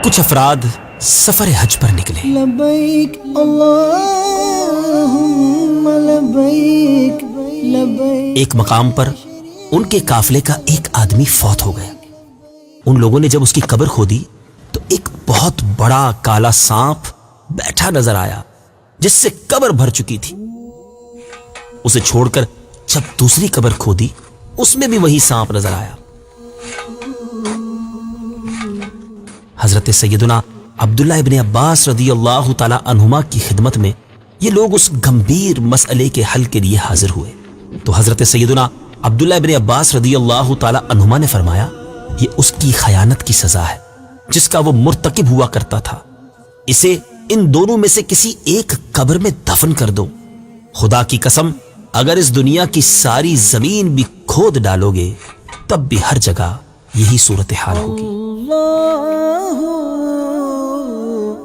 کچھ افراد سفر حج پر نکلے. لبیک اللہم لبیک لبیک. ایک مقام پر ان کے قافلے کا ایک آدمی فوت ہو گیا. ان لوگوں نے جب اس کی قبر کھودی تو ایک بہت بڑا کالا سانپ بیٹھا نظر آیا جس سے قبر بھر چکی تھی. اسے چھوڑ کر جب دوسری قبر کھودی اس میں بھی وہی سانپ نظر آیا. حضرت سیدنا عبداللہ ابن عباس رضی اللہ تعالی عنہما کی خدمت میں یہ لوگ اس گمبھیر مسئلے کے حل کے لیے حاضر ہوئے. تو حضرت سیدنا عبداللہ ابن عباس رضی اللہ تعالی عنہما نے فرمایا یہ اس کی خیانت کی سزا ہے جس کا وہ مرتکب ہوا کرتا تھا. اسے ان دونوں میں سے کسی ایک قبر میں دفن کر دو. خدا کی قسم اگر اس دنیا کی ساری زمین بھی کھود ڈالو گے تب بھی ہر جگہ یہی صورتحال ہوگی.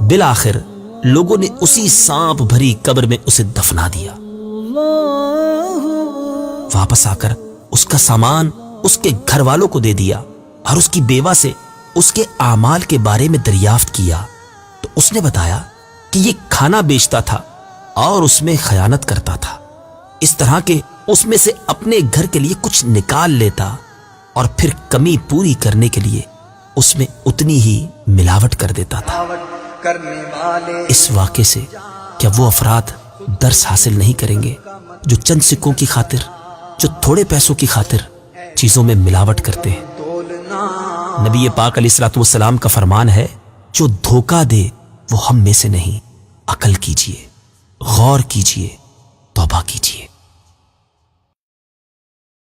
بالآخر لوگوں نے اسی سانپ بھری قبر میں اسے دفنا دیا. واپس آ کر اس کا سامان اس کے گھر والوں کو دے دیا اور اس کی بیوہ سے اس کے اعمال کے بارے میں دریافت کیا تو اس نے بتایا کہ یہ کھانا بیچتا تھا اور اس میں خیانت کرتا تھا. اس طرح کہ اس میں سے اپنے گھر کے لیے کچھ نکال لیتا اور پھر کمی پوری کرنے کے لیے اس میں اتنی ہی ملاوٹ کر دیتا تھا. اس واقعے سے کیا وہ افراد درس حاصل نہیں کریں گے جو چند سکوں کی خاطر جو تھوڑے پیسوں کی خاطر چیزوں میں ملاوٹ کرتے ہیں؟ نبی پاک علیہ الصلوۃ والسلام کا فرمان ہے جو دھوکہ دے وہ ہم میں سے نہیں. عقل کیجئے، غور کیجئے، توبہ کیجئے.